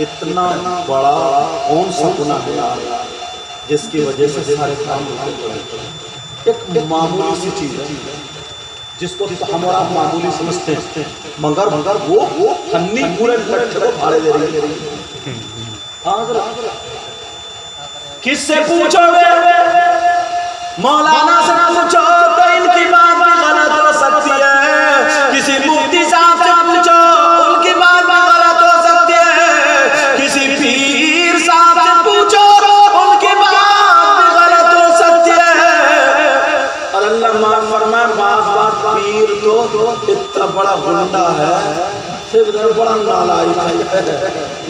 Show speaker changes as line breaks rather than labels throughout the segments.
इतना बड़ा कौन सा गुनाह है जिसकी वजह से सारे काम होते? एक मामूली सी चीज है जिसको हम और आप मामूली समझते हैं, मगर वो फन्नी पूरे लट्ठे को फाड़े दे रही है। किससे पूछोगे? मौलाना से पूछो तो इनकी बात भी गलत हो सकती है। किसी मुफ्ती साहब से पूछो, उनकी बात भी गलत हो सकती है। किसी पीर साहब से पूछो, उनकी बात भी गलत हो सकती है। और अल्लाह माफ फरमाए, बात पीर तो इतना बड़ा गुंडा है, बड़ा नालायक है,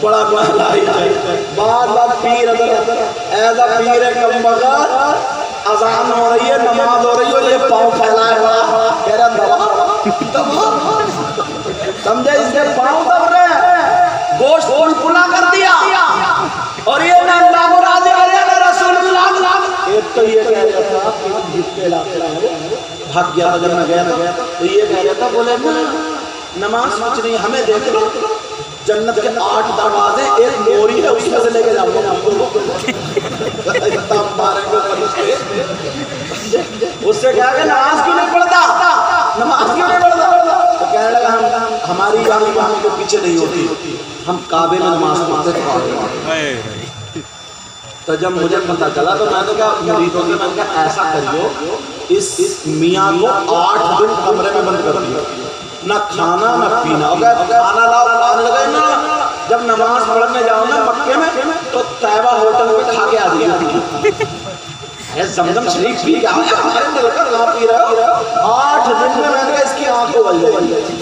बड़ा नालायक है। बात पीर ऐसा पीर है कमबख्त, अजान हो रही है, नमाज हो रही है, ये पाँव फैलाए हुआ कह रहा दबा, समझे? इसके पाँव दब रहे हैं, गोश्त पुना कर दिया, और ये ना अल्लाह को राजी करेगा रसूलुल्लाह। एक तो ये कह रहा था भाग गया, अगर मैं गया तो ये कह रहा था, बोले नमाज कुछ नहीं, हमें देख लो जन्नत के 8 दरवाजे, एक मोरी है उसमें से लेके जाऊंगा उससे क्या है, नमाज क्यों नहीं पढ़ता, नमाज क्यों नहीं पढ़ता? तो कहने लगा हमारी इमाम के पीछे नहीं होती, हम काबे में नमाज पढ़ते। तो जब मुझे पता चला तो मैंने कहा मुरीदों से, मैंने कहा ऐसा करियो, इस मियाँ को 8 दिन कमरे में बंद कर दियो, ना खाना ना पीना। अगर खाना लाओ, खाने लगे ना, जब नमाज पढ़ने जाओ ना मक्के में, तो तैयबा होटल में खा के आ जाइए, जमजम शरीफ पी के आओ, हमारे मिलकर कहाँ पी रहे हो? 8 दिन में मैंने कहा इसकी आंखें बल जाएगी।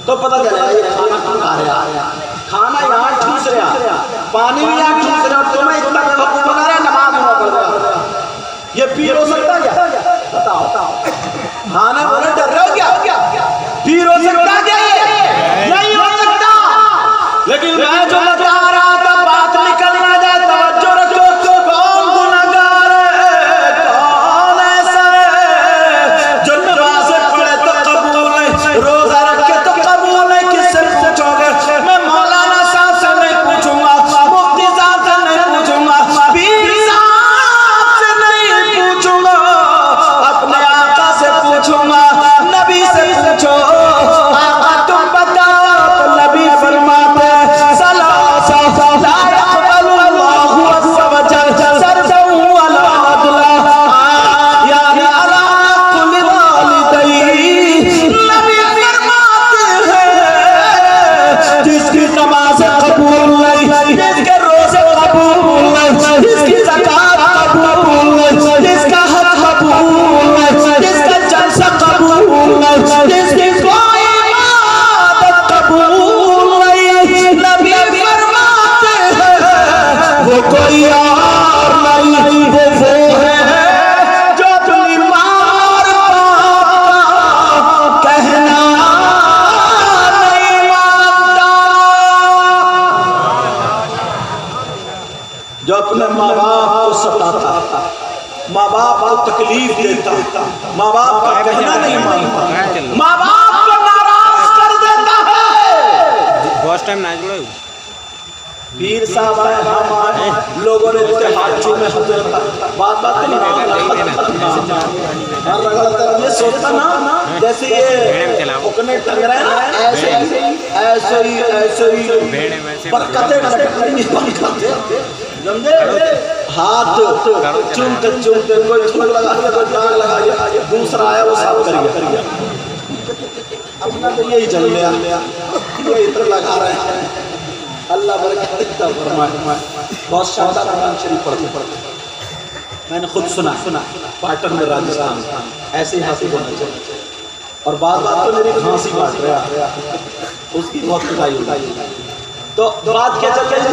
तो पता चला ये खाना खा रहा, खाना यहाँ ठूस रहा, पानी भी यहाँ ठूस रहा, तुम्हें इतना खपू बना रहा, नमाज हुआ कर रहा। ये पीर हो सकता क्या? बताओ, खाना बोले डर रहे हो क्या? पीर हो सकता क्या? ये नहीं हो सकता। लेकिन मैं जो बता रहा था, बात निकल ना जाए, तवज्जो रखो। कौन गुनहगार है, कौन ऐसा है जो नमाज पढ़े तो कबूल नहीं, रोजा रखे तो कबूल नहीं? किससे पूछोगे? मैं मौलाना साहब से नहीं पूछूंगा, मुफ्ती साहब से नहीं पूछूंगा, पीर साहब से नहीं पूछूंगा, अपने आका से पूछूंगा, नबी से पूछो। आका तुम बताओ तो नबी फरमाते सलासा ला यक़बलु अल्लाहु अज़्ज़ा व जल्ल सरफहु अला अदला यानी अला कुल्लि वालिदैहि। नबी फरमाते हैं जिसकी नमाज कबूल नहीं, जिसके रोजे कबूल नहीं, जिसकी ज़कात कबूल नहीं, जिसका हज कबूल नहीं, जिसका जलसा कबूल नहीं, जिसकी कोई इबादत कबूल नहीं, नबी फरमाते हैं वो कोई और नहीं, वो है जो अपनी मार का कहना नहीं मानता, जो अपने माँ बाप को सताता, माँ बाप को तकलीफ देता, माँ बाप का कहना नहीं मानता, माँ बाप को नाराज कर देता है।
बहुत टाइम ना जुड़े
पीर साहब आए, हम आए, लोगों ने इसके हाथ चूमे, बात ये सोचता ना जैसे ये उकने टंग रहे हैं ना, ऐसे ही बरकतें समझे? हाथ चूमते कोई छुक लगा दिया, कोई दाग लगा दिया, दूसरा आया वो साफ कर गया। अपना तो यही चल गया, ये इत्र लगा रहे हैं। अल्लाह बरकत फरमाए। बहुत शानदार कुरान शरीफ पढ़ते मैंने खुद सुना पाटन में, राजस्थान, ऐसे ही हासिल होना चाहिए। और बात तो मेरी खांसी काट रहा, उसकी बहुत पिटाई होती। तो बात क्या चल रही?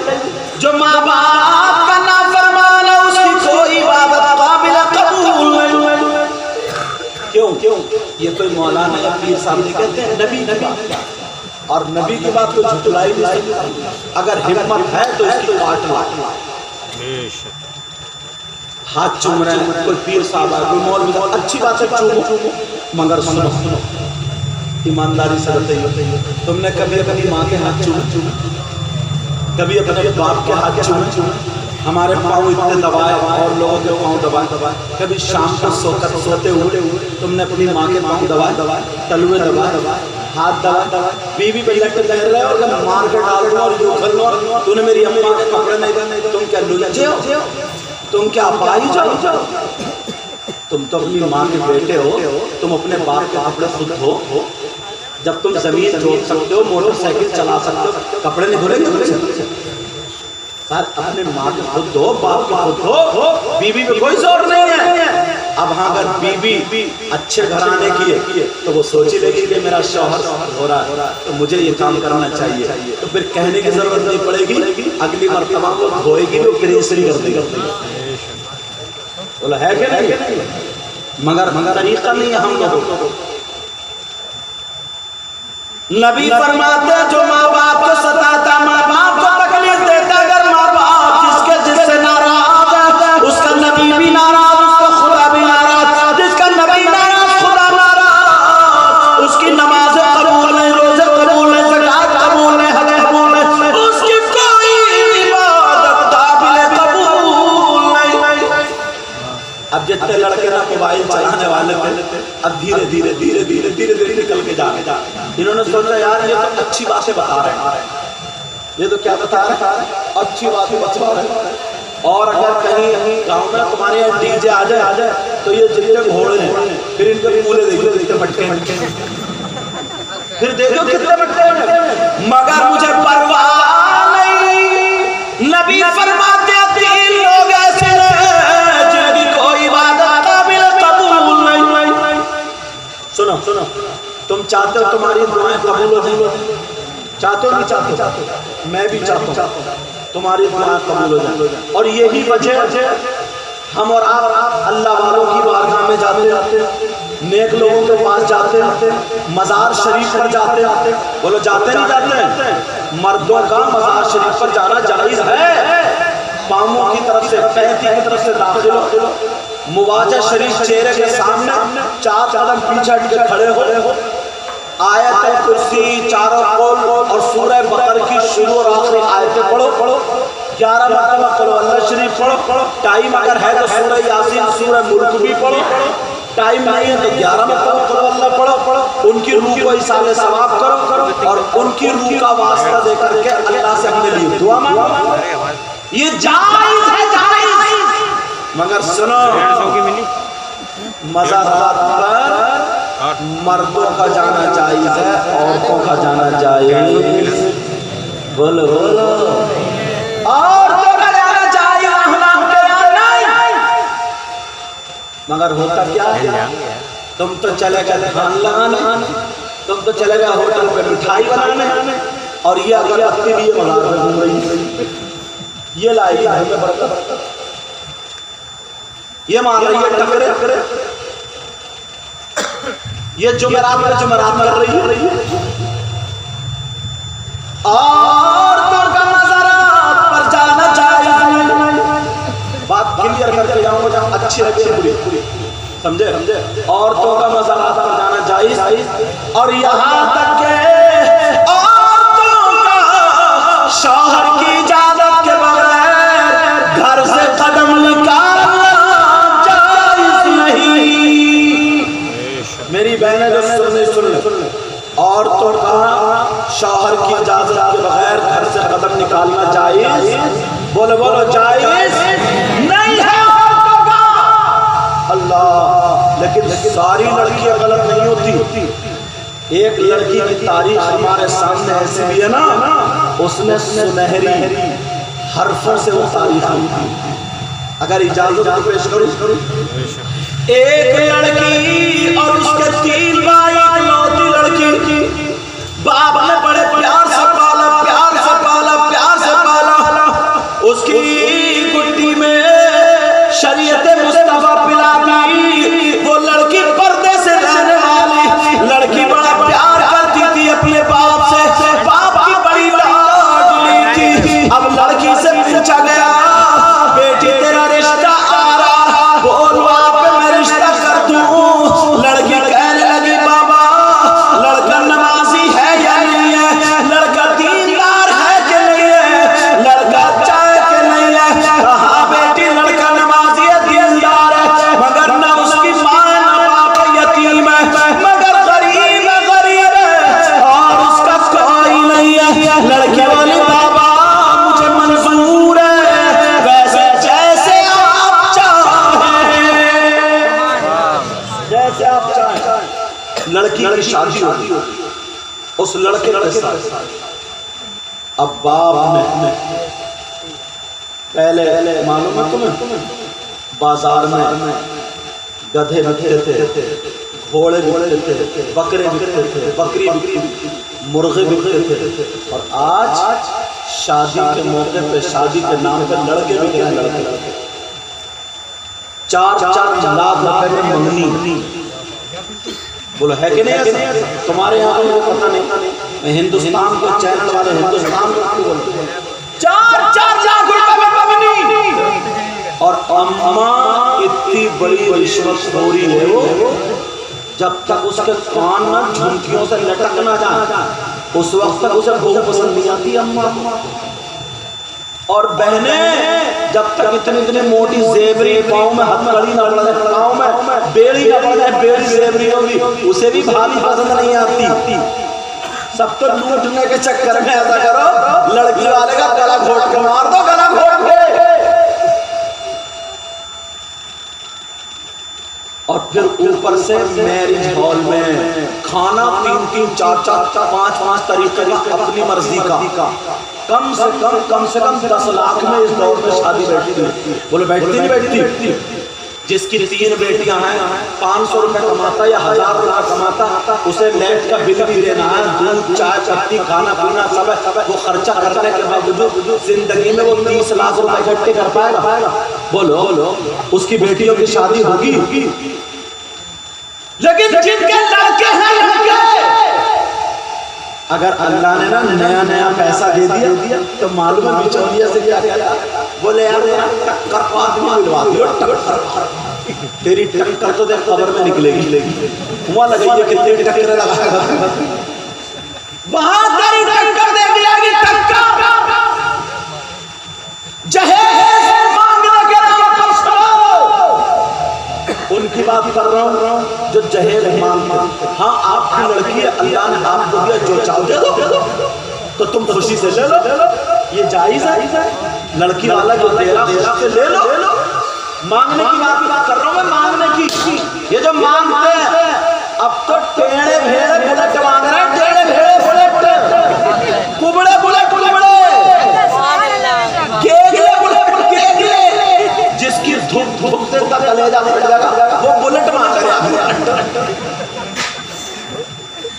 जो माँ बाप का नाफरमान है उसकी कोई इबादत काबिल कबूल नहीं। क्यों? ये कोई मौलाना या पीर साहब नहीं कहते हैं, नबी और नबी की बात को झुठलाई नहीं। अगर हिम्मत है तो इसकी काट ला। हाथ चूम रहे हैं, कोई पीर साहब है, कोई मौलवी, अच्छी बात है चूमो, मगर सुनो ईमानदारी से बताइए, तुमने कभी माँ के हाथ चूमे? कभी अपने बाप के हाथ चूमे, हमारे पाँव इतने दबाए और लोगों के पाँव दबाए। कभी शाम को सोते हुए तुमने अपनी माँ के पाँव दबाए, तलुए दबाए, हाथ दबाए, बीवी पे लट कर रहे हो और मार के डाल दो और यूं कर लो, तूने मेरी अम्मा के कपड़े नहीं बने, तुम क्या लुच्चे हो, तुम क्या अपाहिज हो? तुम तो अपनी माँ के बेटे हो, तुम अपने बाप के कपड़े खुद धो। जब तुम जमीन जोत सकते हो, मोटरसाइकिल चला सकते हो, कपड़े नहीं धोलेंगे? सर अपने माँ के खुद धो, बाप के खुद धो, बीवी पे कोई जोर नहीं है। अब हाँ अगर बीवी अच्छे घराने की है तो वो सोची लेगी कि मेरा शौहर हो रहा है तो मुझे ये काम करना चाहिए, तो फिर कहने की जरूरत नहीं पड़ेगी, अगली मर्तबा वो धोएगी तो प्रेसरी कर देगी। बोला है कि नहीं? मगर तरीका नहीं है हम लोगों को। नबी फरमाते जो माँ बाप को सताता, माँ बाप को तकलीफ देता, अगर माँ बाप जिससे नाराज है उसका नबी भी नाराज, उसका खुदा भी नाराज, जिसका नबी नाराज खुदा नाराज, उसकी नमाज कबूल नहीं, रोजे कबूल नहीं, ज़कात कबूल नहीं, हज कबूल नहीं, उसकी कोई इबादत काबिल कबूल नहीं। अब जितने लड़के ना मोबाइल चलाने वाले थे, अब धीरे धीरे निकल के जा इन्होंने सोचा यार ये तो अच्छी बातें बता रहे हैं, ये तो क्या बता रहे हैं, अच्छी बातें बता रहे हैं। और अगर कहीं गांव में तुम्हारे यहाँ डीजे आ जाए तो ये जितने घोड़े हैं फिर इनके पूले देखो कितने फटके हैं, फिर देखो कितने फटके हैं, मगर मुझे परवाह नहीं। नबी फरमाते तीन लोग ऐसे हैं जिनकी कोई इबादत काबिल कबूल नहीं। सुनो, तुम चाहते हो तुम्हारी दुआएं कबूल हो जाए? चाहते हो नहीं चाहते? मैं भी चाहता हूँ तुम्हारी दुआएं कबूल हो जाए। और यही वजह हम और आप अल्लाह वालों की बारगाह में जाते, नेक लोगों के पास जाते, मज़ार शरीफ पर जाते। बोलो जाते नहीं जाते? मर्दों का मज़ार शरीफ पर जाना जायज़ है। पाँवों की तरफ से, पैंती की तरफ से दाखिल हो, मुवाजा शरीफ चेहरे के सामने 4 कदम पीछे हट के खड़े हो, आयत कुर्सी चारों ओर और सूरह बकर की शुरू और आखिरी आयतें पढ़ो, 11 मरतबा पढ़ो, अल्लाह शरीफ पढ़ो, टाइम अगर है तो सूरह यासीन, सूरह मुल्क भी पढ़ो, टाइम नहीं है तो 11 मरतबा पढ़ो, अल्लाह पढ़ो, उनकी रूह को इसाले सवाब करो और उनकी रूह का वास्ता दे करके अल्लाह से अपने लिए दुआ मांगो। ये जायज़ है, जायज़। मगर सुनो, मज़ारात पर मर्दों का जाना जायज़ है, औरतों का जाना जायज़। बोलो औरतों का जाना जायज़, हराम के नहीं। मगर होता क्या है, तुम तो चले गए धान लगाने, तुम तो चले गए होटल पे मिठाई बनाने, और ये अगरबत्ती लिए बाजार में घूम रही, ये लाई घर में बरकत, ये मार रही है टकरे, ये जुमेरात में जुमेरात कर रही है। और तो का मज़ारात पर जाना जायज़। बात क्लियर करके जाऊंगा जब अच्छी लगे पूरी समझे। और तो का मज़ारात पर जाना जायज़, और यहाँ तक के औरतों का शौहर की इजाजत के बगैर घर से कदम निकालना जायज़ नहीं। मेरी बहनें जो सुन ले, औरतों का शौहर की इजाजत के बगैर घर से कदम निकालना जायज़, बोलो जायज़ नहीं है औरतों का। अल्लाह, लेकिन सारी लड़कियां गलत नहीं होती। एक लड़की की तारीख हमारे सामने ऐसी भी है ना, उसने सुनहरी हरफों से वो तारीख लिखी। अगर इजाजत तो पेश करूं, एक लड़की और उसके 3 भाई, इकलौती लड़की, बाप ने बड़े प्यार से पाला, उसकी गुड्डी में शरीयत मुस्तफा पिला दी। वो लड़की पर्दे से रहने वाली लड़की, बड़ा प्यार करती थी अपने बाप से, बाप की बड़ी लाडली थी। अब लड़की से पूछा गया, बेटी तेरा रिश्ता आ रहा, बोल बाप मैं रिश्ता कर दूं। लड़की कहने लगी, बाबा लड़का नमाजी है या नहीं है? उस लड़के के साथ। अब बाप ने पहले मालूम है तुम्हें, बाजार में गधे बिकते थे, घोड़े बिकते थे, बकरे बिकते थे, बकरी बिकती थी, मुर्गे बिकते थे। और आज शादी के मौके पे, शादी के नाम पे लड़के बिक रहे हैं। लड़के 4-4 लाख रुपए में मंगनी। बोलो है कि नहीं? तुम्हारे यहाँ तो मुझे पता नहीं, मैं हिंदुस्तान के चैनल वाले हिंदुस्तान को बोलते 4-4 लाख रुपए में मंगनी। और अम्मा इतनी बड़ी रिश्वतखोरी है वो, जब तक उसके कान में झुमकियों से लटक ना जाए उस वक्त तक उसे बहू पसंद नहीं आती अम्मा। और बहने जब तक इतनी मोटी जेबरी पाँव में हथकड़ी ना पड़ जाए, पाँव में बेड़ी ना पड़ जाए, बेड़ी जेबरी होगी, उसे भी भाभी पसंद नहीं आती। सब तो लूटने के चक्कर में ऐसा करो, लड़की वाले का गला घोट के मार दो, गला घोट के। और फिर ऊपर से मैरिज हॉल में खाना 3-3, 4-4, 5-5 तरीके का अपनी मर्जी का। कम से कम 10 लाख में इस दौर में शादी बैठती थी। बोले बैठती नहीं बैठती? जिसकी 3 बेटियां हैं, 500 रुपए कमाता या 1000 रुपए कमाता, उसे लाइट का बिल भी देना है, दूध चाय पत्ती खाना पीना सब वो खर्चा करने के बावजूद जिंदगी में वो 30 लाख रुपए इकट्ठे कर पाएगा? बोलो उसकी बेटियों की शादी होगी? लेकिन जिनके लड़के हैं, अगर अल्लाह ने ना नया पैसा दे दिया तो मालूम है बिचौलिया से क्या किया? बोले यार टक्कर आदमी मिलवा दियो, टक्कर तेरी टक्कर तो देख खबर में निकलेगी। वहां लगाइए कितनी टक्कर लगाएगा, वहां तेरी टक्कर दे दिया कि टक्कर जहेज मांगने के नाम पर छोड़ो। उनकी बात कर रहा हूं जो जहेज मांगते। हाँ आपकी लड़की है, अल्लाह ने आपको दिया, जो चाहो दे दो, तो तुम खुशी से ले लो, ये जायज है। लड़की वाला जो दे रहा है उससे ले लो। मांगने की बात कर रहा हूं मैं, मांगने की। ये जो मांगते हैं अब तो टेढ़े भेड़े बुलेट मांग रहे हैं, टेढ़े भेड़े बुलेट, कुबड़े बुलेट, केगले बुलेट, केगले जिसकी धूप से उसका कलेजा फट जाएगा वो बुलेट मांग रहे हैं।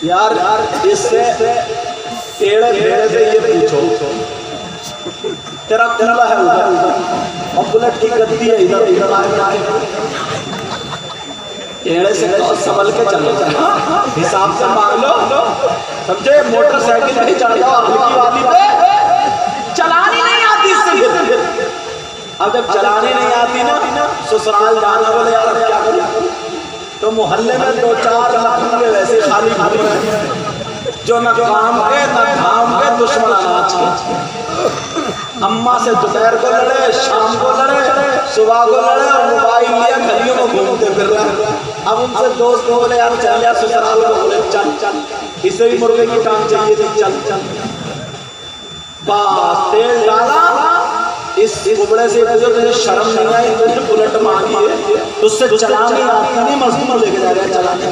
यार इससे टेढ़े भेड़े से ये पूछो, तेरा कुला है उधर और बुलेट की गति है इधर, टेढ़े से संभल के चलो, हिसाब से मांग लो, समझे? मोटरसाइकिल पे चढ़ जाओ हल्की वाली पे, चलानी नहीं आती इससे। अब जब चलानी नहीं आती ना, ससुराल जाना, बोले यार अब क्या करूं? तो मोहल्ले में 2-4 लाख रुपए वैसे खाली घूम रहे हैं, जो न काम के न धाम के, दुश्मन अनाज के। अम्मा से दोपहर को लड़े, शाम को लड़े, सुबह को लड़े, और मोबाइल लिया गलियों में घूमते फिर रहे। अब उनसे दोस्त को बोले यार चल यार ससुराल को, बोले चल, इसे भी मुर्गे की टांग चाहिए थी, चल। बस तेल डाला, इस कुबड़े से तुझे शर्म नहीं आई, तुझे बुलेट मांगी है, तुझसे चलानी आती नहीं, मजदूर लेके जा रहे हैं चलाने।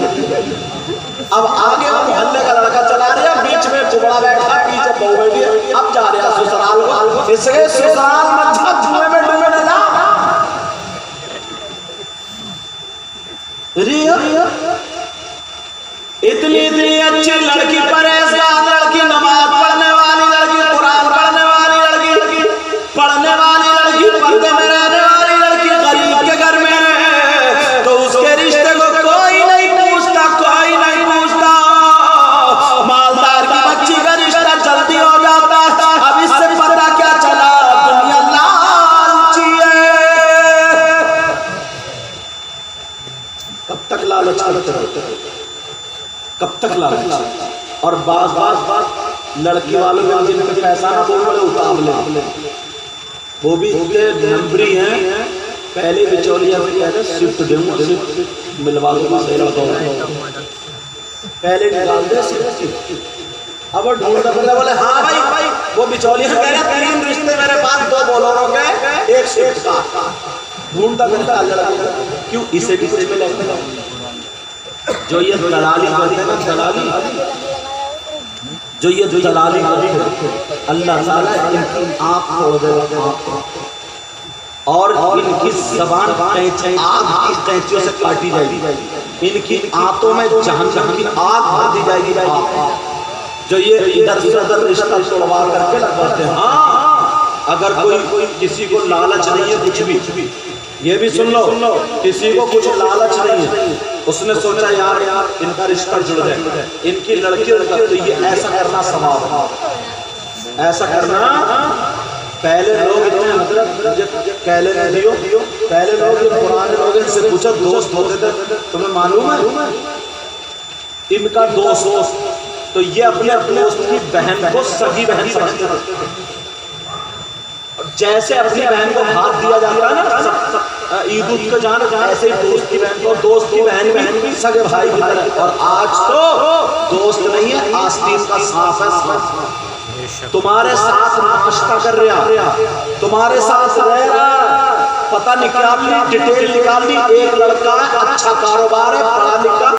अब आगे वो मोहल्ले का लड़का चला रहा है, बीच में कुबड़ा बैठा, पीछे बहू बैठी है, अब जा रहा है ससुराल को। इसके ससुराल मच्छा धुएं में डूबे न जा। इतनी अच्छी लड़की, परेशान लड़की, नमाज पढ़ने वाली लड़की, कुरान पढ़ने वाली लड़की, पर्दे में रहने वाली लड़की, गरीब के घर में है, तो उसके रिश्ते को कोई नहीं पूछता, कोई नहीं पूछता। मालदार की बच्ची का रिश्ता जल्दी हो जाता। अब इससे पता क्या चला, दुनिया लालची है। कब तक लालच करते रहते, कब तक लालच? और बात लड़की वालों के जिनके पैसा ना बोल बड़े उतावले, वो भी नंबरी हैं। पहले बिचौलिया में कहते स्विफ्ट दूंगा, स्विफ्ट मिलवा दूंगा, पहले निकाल दे स्विफ्ट। अब वो ढूंढता फिरता, बोले हाँ भाई, वो बिचौलिया कह रहे 3 रिश्ते मेरे पास, 2 बोलोरो के, 1 स्विफ्ट का। ढूंढता फिरता लड़का, क्यों? इसे किसी में लगता जो ये दलाली करते हैं ना, दलाली जो ये दलाली करते हैं, अल्लाह ताला इनकी आँख फोड़ देगा और इनकी जबान आग की कैंचियों से काटी जाएगी, इनकी आंतों में जहन्नम की आग भर दी जाएगी। जो ये इधर से उधर रिश्ता तोड़वा करके लगवाते हैं। हाँ, अगर कोई किसी को लालच नहीं है कुछ भी, ये भी सुन लो, किसी को कुछ लालच नहीं है, उसने सोचा यार इनका रिश्ता जुड़ जाए, इनकी लड़की तो ये ऐसा करना सवाब है, ऐसा करना। पहले लोग इतने मतलब पहले लोग पुराने लोग इनसे पूछा, दोस्त होते थे, तुम्हें मालूम है इनका दोस्त, तो ये अपने दोस्त की बहन को सगी बहन समझते थे। जैसे अपनी बहन को हाथ दिया जाता है ना ईद उद को जाना, ऐसे ही दोस्त की बहन को दोस्त की बहन भी सगे भाई की तरह। और आज तो दोस्त नहीं है, आस्तीन का सांप है। तुम्हारे साथ नाश्ता कर रहा, तुम्हारे साथ रह रहा, पता निकाल ली, डिटेल निकाल ली, एक लड़का है, अच्छा कारोबार है, पढ़ा लिखा,